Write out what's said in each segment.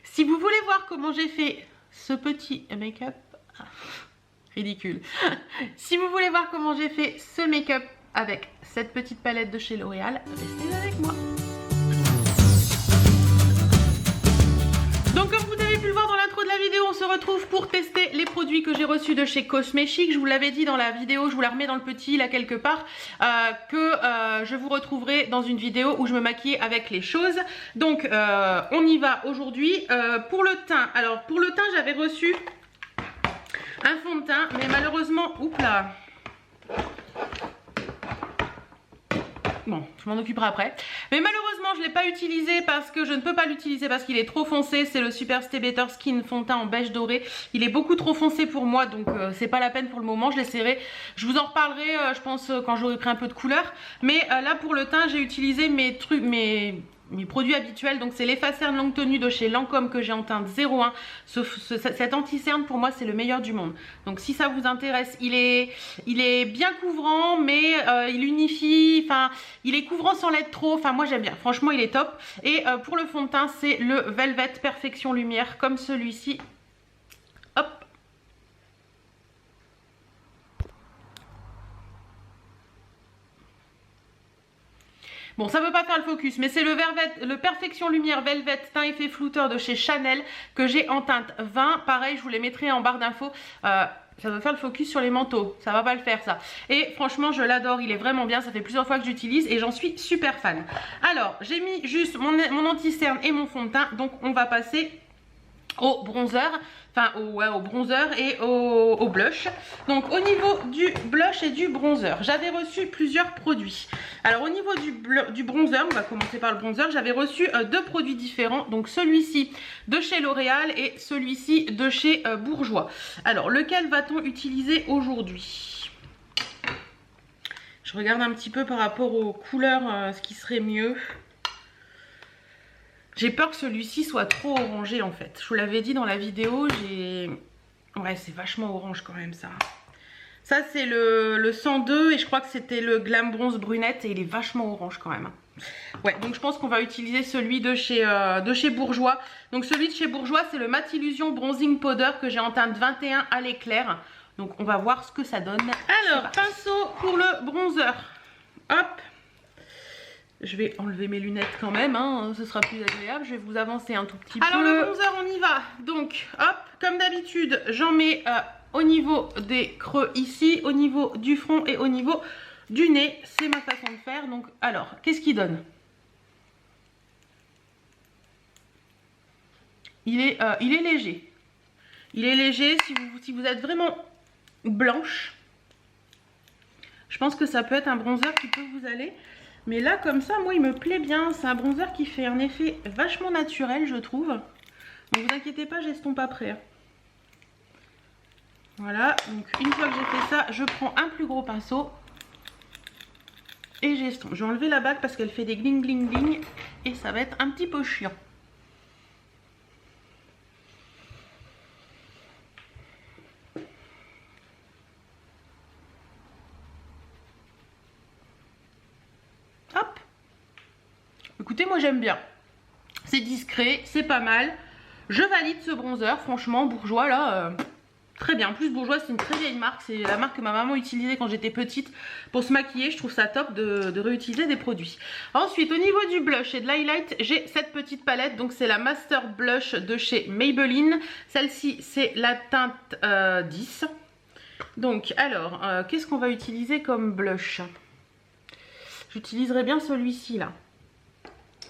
Si vous voulez voir comment j'ai fait ce petit make-up, ridicule. Si vous voulez voir comment j'ai fait ce make-up avec cette petite palette de chez L'Oréal, restez avec moi. Donc comme vous avez pu le voir dans l'intro de la vidéo, on se retrouve pour tester les produits que j'ai reçus de chez Cosme Chic. Je vous l'avais dit dans la vidéo, je vous la remets dans le petit là quelque part, je vous retrouverai dans une vidéo où je me maquille avec les choses. Donc on y va aujourd'hui. Pour le teint, alors pour le teint j'avais reçu un fond de teint, mais malheureusement, oups là. Bon, je m'en occuperai après. Mais malheureusement, je ne l'ai pas utilisé parce que je ne peux pas l'utiliser parce qu'il est trop foncé. C'est le Super Stay Better Skin fond de teint en beige doré. Il est beaucoup trop foncé pour moi, donc c'est pas la peine pour le moment. Je l'essaierai. Je vous en reparlerai, je pense, quand j'aurai pris un peu de couleur. Mais là, pour le teint, j'ai utilisé mes trucs, mes produits habituels. Donc c'est l'effacer longue tenue de chez Lancôme que j'ai en teinte 01. Cet anti-cerne pour moi c'est le meilleur du monde. Donc si ça vous intéresse, il est bien couvrant, mais il unifie, enfin il est couvrant sans l'être trop. Enfin moi j'aime bien, franchement il est top. Et pour le fond de teint c'est le Velvet Perfection Lumière comme celui-ci. Hop. Bon, ça ne veut pas faire le focus, mais c'est le Perfection Lumière Velvet Teint Effet Flouteur de chez Chanel que j'ai en teinte 20. Pareil, je vous les mettrai en barre d'infos. Ça veut faire le focus sur les manteaux, ça va pas le faire ça. Et franchement, je l'adore, il est vraiment bien. Ça fait plusieurs fois que j'utilise et j'en suis super fan. Alors, j'ai mis juste mon anti-cerne et mon fond de teint. Donc, on va passer au bronzer, enfin au bronzer et au blush. Donc au niveau du blush et du bronzer, j'avais reçu plusieurs produits. Alors au niveau du bronzer, on va commencer par le bronzer, j'avais reçu deux produits différents. Donc celui-ci de chez L'Oréal et celui-ci de chez Bourjois. Alors lequel va-t-on utiliser aujourd'hui? Je regarde un petit peu par rapport aux couleurs, ce qui serait mieux. J'ai peur que celui-ci soit trop orangé en fait. Je vous l'avais dit dans la vidéo, ouais, c'est vachement orange quand même ça. Ça c'est le 102 et je crois que c'était le Glam Bronze Brunette et il est vachement orange quand même. Ouais, donc je pense qu'on va utiliser celui de chez Bourjois. Donc celui de chez Bourjois c'est le Matte Illusion Bronzing Powder que j'ai en teinte 21 à l'éclair. Donc on va voir ce que ça donne. Alors, pinceau pour le bronzer. Hop. Je vais enlever mes lunettes quand même, hein, ce sera plus agréable. Je vais vous avancer un tout petit peu. Alors le bronzer, on y va. Donc, hop, comme d'habitude, j'en mets au niveau des creux ici, au niveau du front et au niveau du nez. C'est ma façon de faire. Donc, alors, qu'est-ce qu'il donne? Il est léger. Il est léger si vous êtes vraiment blanche. Je pense que ça peut être un bronzer qui peut vous aller. Mais là, comme ça, moi, il me plaît bien. C'est un bronzer qui fait un effet vachement naturel, je trouve. Donc, vous inquiétez pas, j'estompe après. Voilà. Donc, une fois que j'ai fait ça, je prends un plus gros pinceau. Et j'estompe. Je vais enlever la bague parce qu'elle fait des gling, gling, gling. Et ça va être un petit peu chiant. Hop. Écoutez, moi j'aime bien. C'est discret, c'est pas mal. Je valide ce bronzer, franchement, Bourjois là, très bien. En plus, Bourjois c'est une très vieille marque. C'est la marque que ma maman utilisait quand j'étais petite pour se maquiller. Je trouve ça top de réutiliser des produits. Ensuite, au niveau du blush et de l'highlight, j'ai cette petite palette. Donc c'est la Master Blush de chez Maybelline. Celle-ci, c'est la teinte 10. Donc alors, qu'est-ce qu'on va utiliser comme blush? J'utiliserai bien celui-ci là.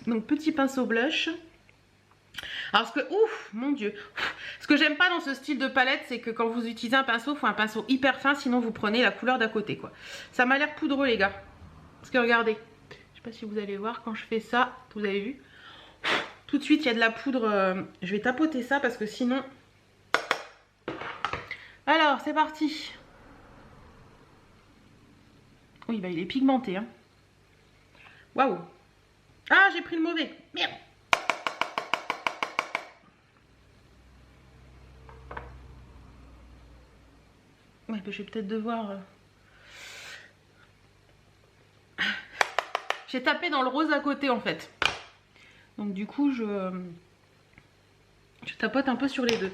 Donc petit pinceau blush. Alors mon dieu, ce que j'aime pas dans ce style de palette, c'est que quand vous utilisez un pinceau, il faut un pinceau hyper fin, sinon vous prenez la couleur d'à côté quoi. Ça m'a l'air poudreux les gars. Parce que regardez, je sais pas si vous allez voir quand je fais ça, vous avez vu, tout de suite il y a de la poudre. Je vais tapoter ça parce que sinon... Alors c'est parti. Oui bah il est pigmenté hein. Waouh. Ah, j'ai pris le mauvais. Merde. Ouais, bah, je vais peut-être devoir... J'ai tapé dans le rose à côté, en fait. Donc, du coup, je... Je tapote un peu sur les deux.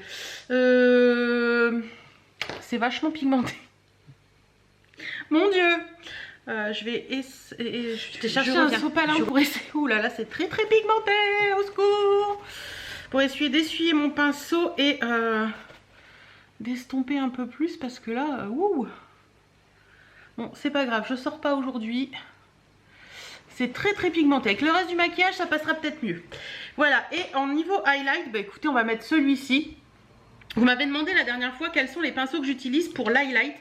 C'est vachement pigmenté. Mon Dieu. Je vais chercher un sopalin pour essayer. Ouh là là, c'est très très pigmenté. Au secours. Pour essayer d'essuyer mon pinceau et d'estomper un peu plus parce que là, ouh. Bon, c'est pas grave, je sors pas aujourd'hui. C'est très très pigmenté. Avec le reste du maquillage, ça passera peut-être mieux. Voilà, et en niveau highlight, bah écoutez, on va mettre celui-ci. Vous m'avez demandé la dernière fois quels sont les pinceaux que j'utilise pour l'highlight.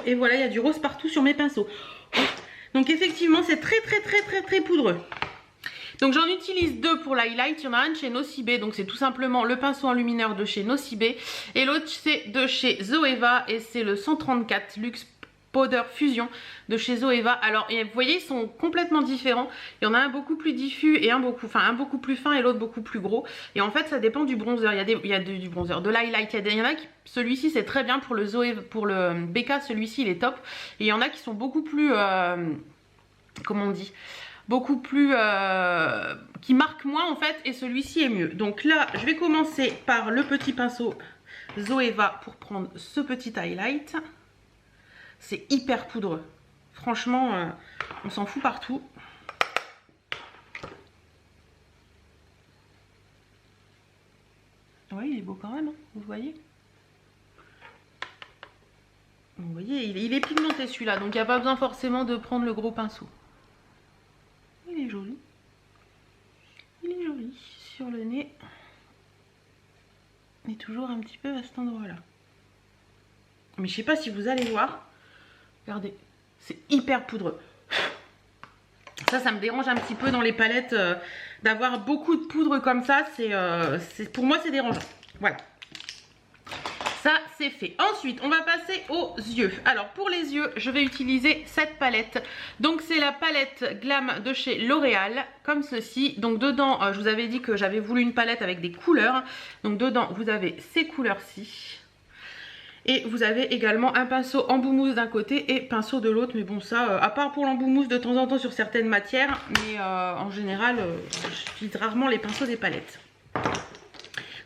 Et voilà, il y a du rose partout sur mes pinceaux. Donc effectivement, c'est très très très très très poudreux. Donc j'en utilise deux pour l'highlight. Il y en a un de chez Nocibé, donc c'est tout simplement le pinceau enlumineur de chez Nocibé. Et l'autre c'est de chez Zoeva et c'est le 134 Luxe Powder Fusion de chez Zoeva. Alors vous voyez, ils sont complètement différents. Il y en a un beaucoup plus diffus et un beaucoup plus fin et l'autre beaucoup plus gros. Et en fait ça dépend du bronzer. Il y a du bronzer, de l'highlight. Il y en a qui, celui-ci c'est très bien pour le Zoeva, pour le BK, celui-ci il est top. Et il y en a qui sont beaucoup plus comment on dit, beaucoup plus qui marque moins en fait, et celui-ci est mieux. Donc là je vais commencer par le petit pinceau Zoeva pour prendre ce petit highlight. C'est hyper poudreux, franchement on s'en fout partout. Oui, il est beau quand même, hein, vous voyez. Vous voyez, il est pigmenté celui-là, donc il n'y a pas besoin forcément de prendre le gros pinceau. Il est joli. Il est joli sur le nez. Et toujours un petit peu à cet endroit-là. Mais je sais pas si vous allez voir. Regardez, c'est hyper poudreux. Ça me dérange un petit peu dans les palettes d'avoir beaucoup de poudre comme ça. Pour moi, c'est dérangeant. Voilà. Ça, c'est fait. Ensuite, on va passer aux yeux. Alors, pour les yeux, je vais utiliser cette palette. Donc, c'est la palette Glam de chez L'Oréal, comme ceci. Donc, dedans, je vous avais dit que j'avais voulu une palette avec des couleurs. Donc, dedans, vous avez ces couleurs-ci. Et vous avez également un pinceau embout mousse d'un côté et pinceau de l'autre. Mais bon, ça, à part pour l'embout mousse de temps en temps sur certaines matières. Mais en général, j'utilise rarement les pinceaux des palettes.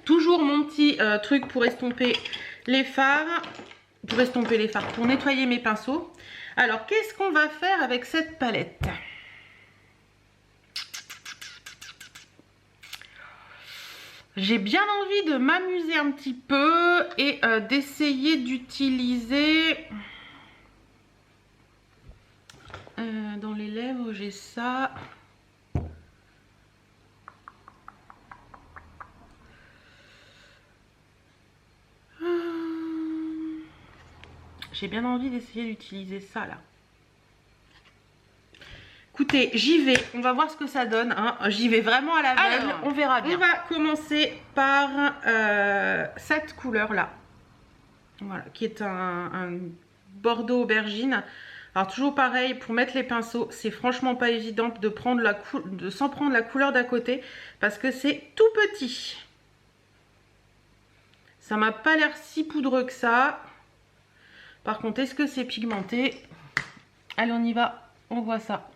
Toujours mon petit truc pour estomper les fards. Pour nettoyer mes pinceaux. Alors, qu'est-ce qu'on va faire avec cette palette ? J'ai bien envie de m'amuser un petit peu et d'essayer d'utiliser dans les lèvres, j'ai ça. J'ai bien envie d'essayer d'utiliser ça là. Écoutez, j'y vais, on va voir ce que ça donne, hein. J'y vais vraiment à l'aveugle, on verra bien. On va commencer par cette couleur là, voilà, qui est un bordeaux aubergine. Alors toujours pareil, pour mettre les pinceaux, c'est franchement pas évident de prendre sans prendre la couleur d'à côté, parce que c'est tout petit. Ça m'a pas l'air si poudreux que ça. Par contre, est-ce que c'est pigmenté? Allez, on y va, on voit ça.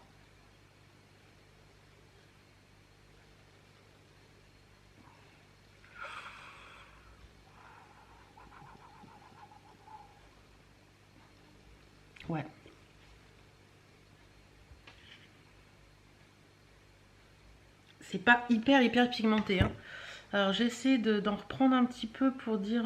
Ouais. C'est pas hyper pigmenté, hein. Alors j'essaie d'en reprendre un petit peu pour dire...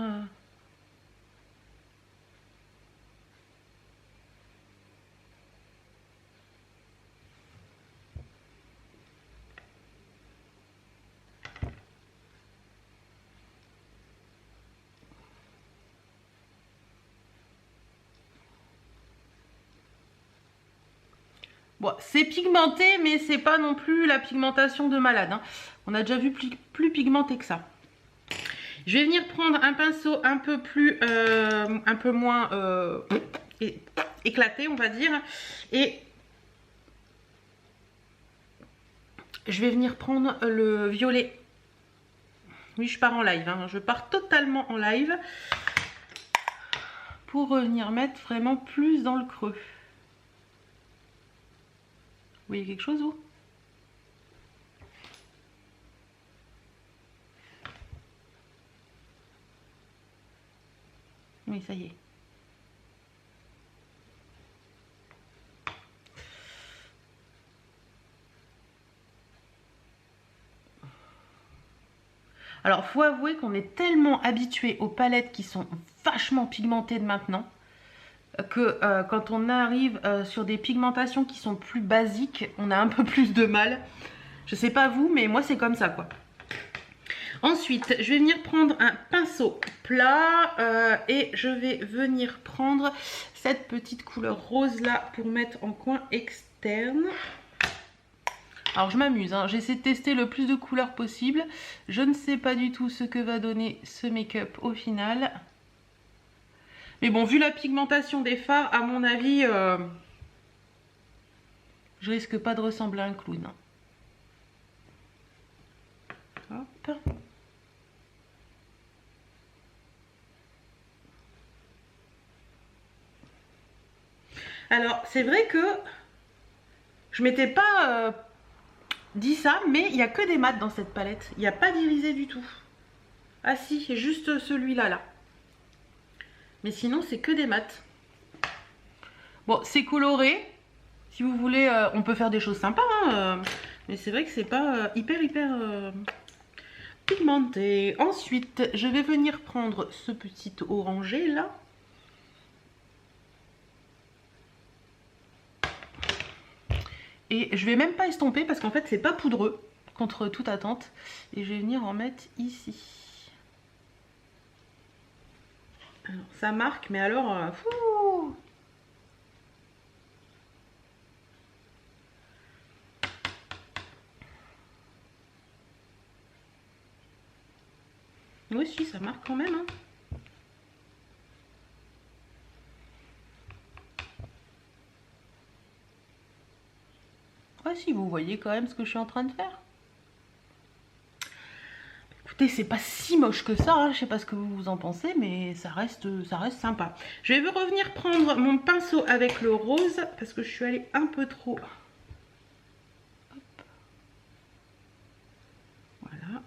Bon, c'est pigmenté, mais c'est pas non plus la pigmentation de malade, hein. On a déjà vu plus pigmenté que ça. Je vais venir prendre un pinceau un peu moins éclaté, on va dire. Et je vais venir prendre le violet. Oui, je pars en live, hein. Je pars totalement en live. Pour revenir mettre vraiment plus dans le creux. Vous voyez quelque chose, vous? Oui, ça y est. Alors, faut avouer qu'on est tellement habitué aux palettes qui sont vachement pigmentées de maintenant que quand on arrive sur des pigmentations qui sont plus basiques, on a un peu plus de mal. Je sais pas vous, mais moi c'est comme ça quoi. Ensuite, je vais venir prendre un pinceau plat et je vais venir prendre cette petite couleur rose là pour mettre en coin externe. Alors je m'amuse, hein. J'essaie de tester le plus de couleurs possible. Je ne sais pas du tout ce que va donner ce make-up au final. Mais bon, vu la pigmentation des fards, à mon avis, je risque pas de ressembler à un clown. Hop. Alors, c'est vrai que je m'étais pas dit ça, mais il n'y a que des mats dans cette palette. Il n'y a pas d'irisé du tout. Ah si, juste celui-là, là. Mais sinon, c'est que des mats. Bon, c'est coloré. Si vous voulez, on peut faire des choses sympas. Hein, mais c'est vrai que c'est pas hyper pigmenté. Ensuite, je vais venir prendre ce petit orangé là. Et je vais même pas estomper parce qu'en fait, c'est pas poudreux, contre toute attente. Et je vais venir en mettre ici. Alors, ça marque, mais alors... fou. Oui, si, ça marque quand même. Hein. Ah si, vous voyez quand même ce que je suis en train de faire. Écoutez, c'est pas si moche que ça, hein. Je sais pas ce que vous en pensez, mais ça reste sympa. Je vais revenir prendre mon pinceau avec le rose, parce que je suis allée un peu trop... Hop. Voilà.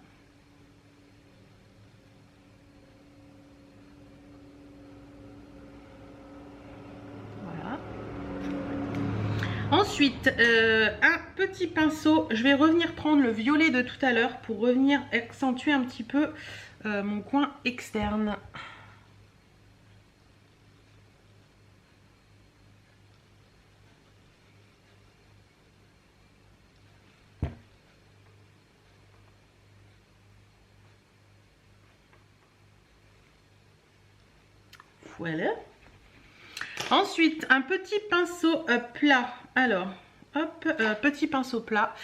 Voilà. Ensuite, un petit pinceau, je vais revenir prendre le violet de tout à l'heure pour revenir accentuer un petit peu mon coin externe. Voilà. Ensuite, un petit pinceau plat. Alors, hop, petit pinceau plat.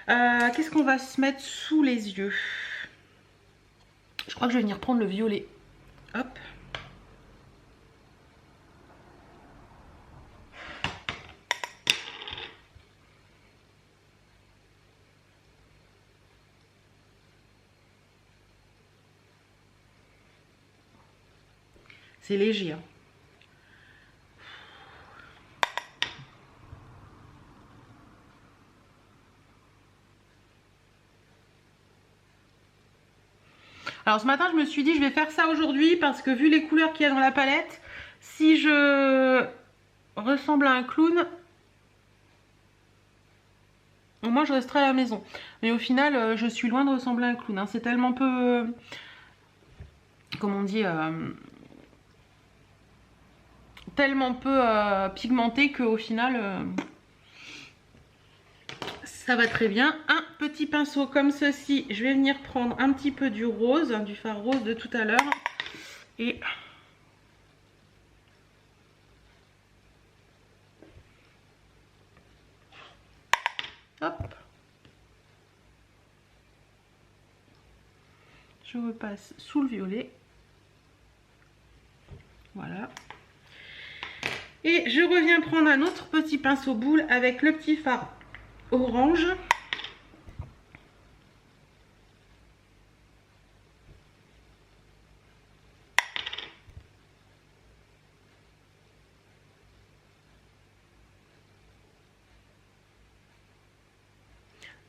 Qu'est-ce qu'on va se mettre sous les yeux? Je crois que je vais venir prendre le violet. Hop. C'est léger. Hein. Alors ce matin, je me suis dit, je vais faire ça aujourd'hui parce que vu les couleurs qu'il y a dans la palette, si je ressemble à un clown, au moins je resterai à la maison. Mais au final, je suis loin de ressembler à un clown. Hein. C'est tellement peu... comment on dit tellement peu pigmenté qu'au final... ça va très bien. Un petit pinceau comme ceci. Je vais venir prendre un petit peu du rose, du fard rose de tout à l'heure. Et... hop. Je repasse sous le violet. Voilà. Et je reviens prendre un autre petit pinceau boule avec le petit fard orange.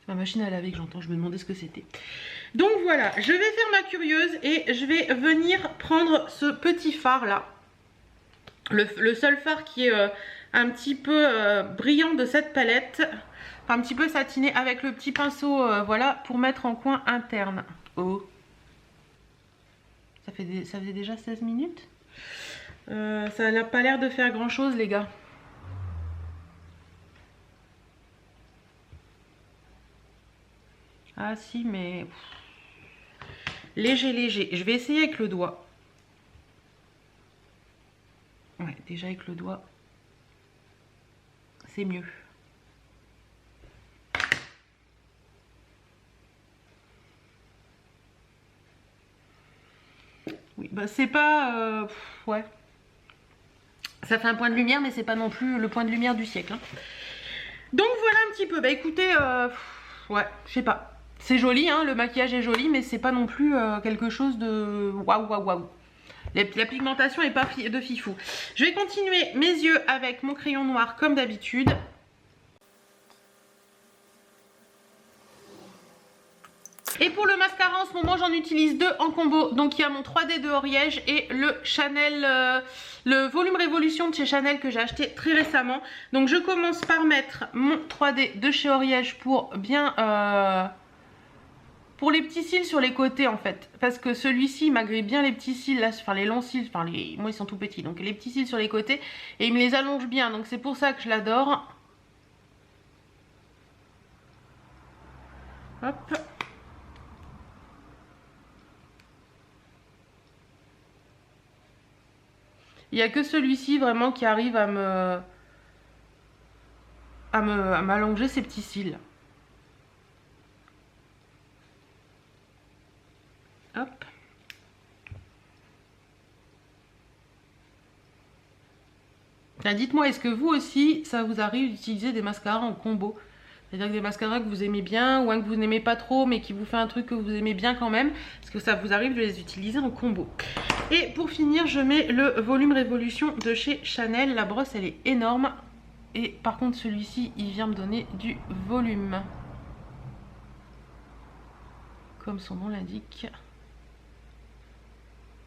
Ma machine à laver que j'entends, je me demandais ce que c'était. Donc voilà, je vais faire ma curieuse et je vais venir prendre ce petit fard là. Le seul fard qui est un petit peu brillant de cette palette. Enfin, un petit peu satiné avec le petit pinceau, voilà, pour mettre en coin interne. Oh. Ça faisait déjà 16 minutes. Ça n'a pas l'air de faire grand chose, les gars. Ah si, mais... Léger, léger. Je vais essayer avec le doigt. Ouais, déjà avec le doigt, c'est mieux. Oui, bah c'est pas... ouais. Ça fait un point de lumière, mais c'est pas non plus le point de lumière du siècle. Hein. Donc voilà un petit peu. Bah écoutez, ouais, je sais pas. C'est joli, hein, le maquillage est joli, mais c'est pas non plus quelque chose de waouh, waouh, waouh. La pigmentation est pas de fifou. Je vais continuer mes yeux avec mon crayon noir comme d'habitude. Et pour le mascara en ce moment j'en utilise deux en combo. Donc il y a mon 3D de Oriège et le Chanel, le volume Révolution de chez Chanel que j'ai acheté très récemment. Donc je commence par mettre mon 3D de chez Oriège pour bien... pour les petits cils sur les côtés en fait. Parce que celui-ci m'agrippe bien les petits cils, là, enfin les longs cils, enfin moi ils sont tout petits. Donc les petits cils sur les côtés et il me les allonge bien. Donc c'est pour ça que je l'adore. Hop. Il n'y a que celui-ci vraiment qui arrive à m'allonger ces petits cils. Hop. Dites-moi, est-ce que vous aussi, ça vous arrive d'utiliser des mascaras en combo? C'est-à-dire que des mascaras que vous aimez bien ou un que vous n'aimez pas trop mais qui vous fait un truc que vous aimez bien quand même. Est-ce que ça vous arrive de les utiliser en combo? Et pour finir, je mets le volume Révolution de chez Chanel. La brosse, elle est énorme. Et par contre, celui-ci, il vient me donner du volume. Comme son nom l'indique.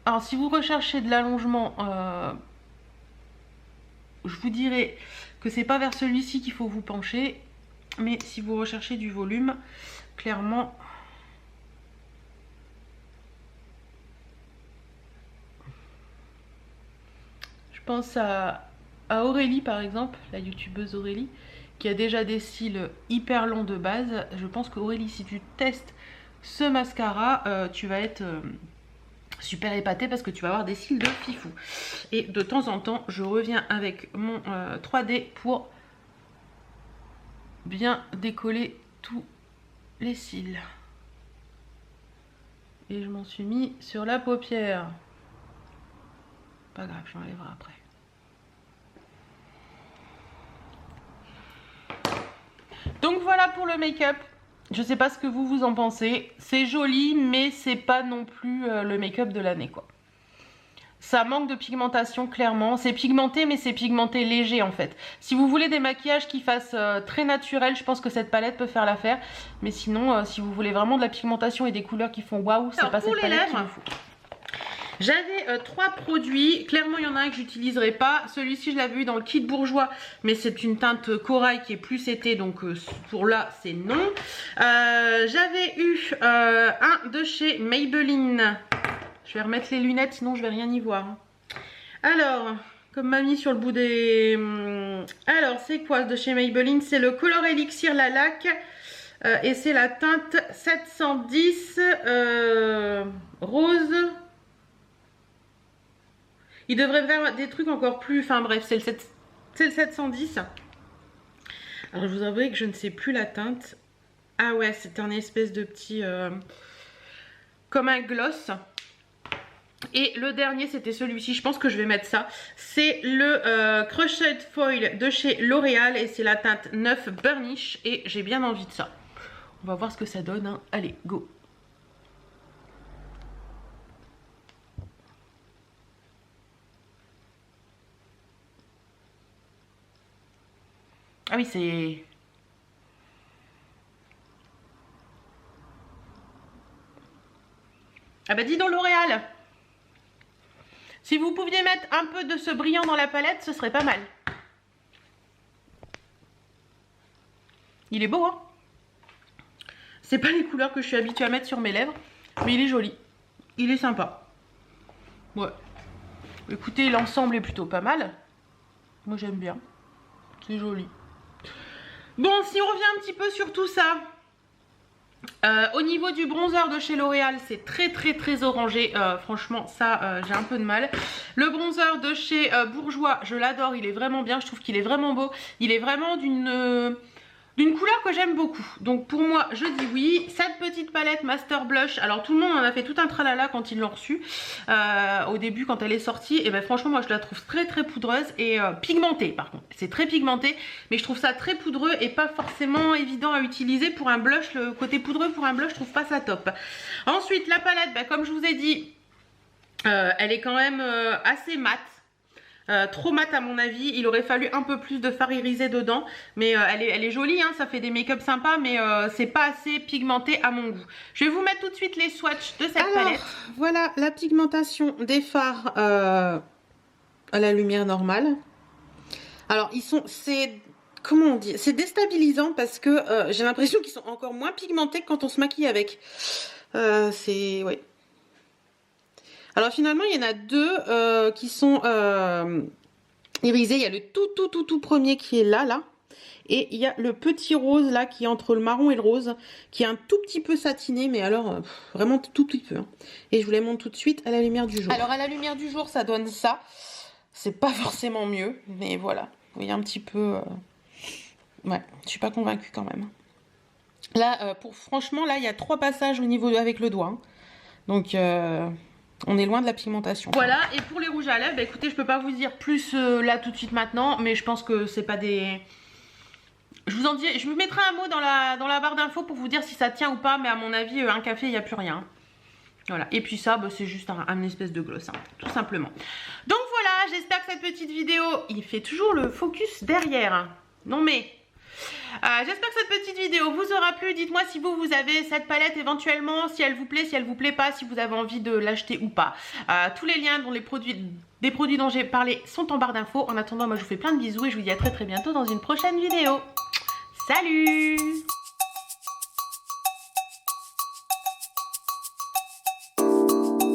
Alors, si vous recherchez de l'allongement, je vous dirais que c'est pas vers celui-ci qu'il faut vous pencher. Mais si vous recherchez du volume, clairement... Je pense à Aurélie par exemple, la youtubeuse Aurélie, qui a déjà des cils hyper longs de base. Je pense qu'Aurélie, si tu testes ce mascara, tu vas être super épatée parce que tu vas avoir des cils de fifou. Et de temps en temps, je reviens avec mon 3D pour bien décoller tous les cils. Et je m'en suis mis sur la paupière. Pas grave, je l'enlèverai après. Donc voilà pour le make-up. Je sais pas ce que vous en pensez. C'est joli, mais c'est pas non plus le make-up de l'année, quoi. Ça manque de pigmentation, clairement. C'est pigmenté, mais c'est pigmenté léger, en fait. Si vous voulez des maquillages qui fassent très naturels, je pense que cette palette peut faire l'affaire. Mais sinon, si vous voulez vraiment de la pigmentation et des couleurs qui font waouh, c'est pas cette palette qu'il vous faut. J'avais 3 produits, clairement il y en a un que j'utiliserai pas, celui-ci je l'avais eu dans le kit bourgeois, mais c'est une teinte corail qui est plus été, donc pour là c'est non. J'avais eu un de chez Maybelline, je vais remettre les lunettes sinon je vais rien y voir. Alors, comme m'a mis sur le bout des... Alors c'est quoi de chez Maybelline? C'est le Color Elixir Lilac et c'est la teinte 710 rose. Il devrait faire des trucs encore plus... Enfin bref, c'est le 710. Alors je vous avoue que je ne sais plus la teinte. Ah ouais, c'est un espèce de petit... comme un gloss. Et le dernier, c'était celui-ci. Je pense que je vais mettre ça. C'est le Crushed Foil de chez L'Oréal. Et c'est la teinte 9 Burnish. Et j'ai bien envie de ça. On va voir ce que ça donne. Hein. Allez, go! Ah oui, c'est... Ah bah dis donc L'Oréal, si vous pouviez mettre un peu de ce brillant dans la palette, ce serait pas mal. Il est beau, hein? C'est pas les couleurs que je suis habituée à mettre sur mes lèvres, mais il est joli. Il est sympa. Ouais. Écoutez, l'ensemble est plutôt pas mal. Moi, j'aime bien. C'est joli. Bon, si on revient un petit peu sur tout ça, au niveau du bronzer de chez L'Oréal, c'est très orangé. Franchement, ça, j'ai un peu de mal. Le bronzer de chez Bourjois, je l'adore. Il est vraiment bien. Je trouve qu'il est vraiment beau. Il est vraiment d'une couleur que j'aime beaucoup. Donc pour moi, je dis oui. Cette petite palette Master Blush, alors tout le monde en a fait tout un tralala quand ils l'ont reçue. Au début, quand elle est sortie, et ben franchement, moi je la trouve très poudreuse et pigmentée par contre. C'est très pigmenté, mais je trouve ça très poudreux et pas forcément évident à utiliser pour un blush. Le côté poudreux pour un blush, je trouve pas ça top. Ensuite, la palette, ben, comme je vous ai dit, elle est quand même assez mate. Trop mat à mon avis, il aurait fallu un peu plus de fard irisé dedans, mais elle est jolie, hein, ça fait des make-up sympas, mais c'est pas assez pigmenté à mon goût. Je vais vous mettre tout de suite les swatchs de cette palette. Voilà la pigmentation des fards à la lumière normale. Alors comment on dit, c'est déstabilisant parce que j'ai l'impression qu'ils sont encore moins pigmentés que quand on se maquille avec. Ouais. Alors finalement, il y en a deux qui sont irisés. Il y a le tout premier qui est là. Et il y a le petit rose là qui est entre le marron et le rose, qui est un tout petit peu satiné, mais alors vraiment tout petit peu. Hein. Et je vous les montre tout de suite à la lumière du jour. Alors à la lumière du jour, ça donne ça. C'est pas forcément mieux, mais voilà. Vous voyez un petit peu... Ouais, je suis pas convaincue quand même. Là, franchement, là, il y a 3 passages au niveau avec le doigt. Hein. Donc... on est loin de la pigmentation. Voilà, et pour les rouges à lèvres, bah écoutez, je peux pas vous dire plus là tout de suite maintenant, mais je pense que c'est pas des... Je vous mettrai un mot dans la barre d'infos pour vous dire si ça tient ou pas, mais à mon avis, un café, il n'y a plus rien. Voilà, et puis ça, bah, c'est juste un espèce de gloss, hein, tout simplement. Donc voilà, j'espère que cette petite vidéo, il fait toujours le focus derrière. Non mais... j'espère que cette petite vidéo vous aura plu. Dites-moi si vous avez cette palette éventuellement, si elle vous plaît pas, si vous avez envie de l'acheter ou pas. Tous les liens des produits dont j'ai parlé sont en barre d'infos. En attendant, moi je vous fais plein de bisous et je vous dis à très bientôt dans une prochaine vidéo. Salut!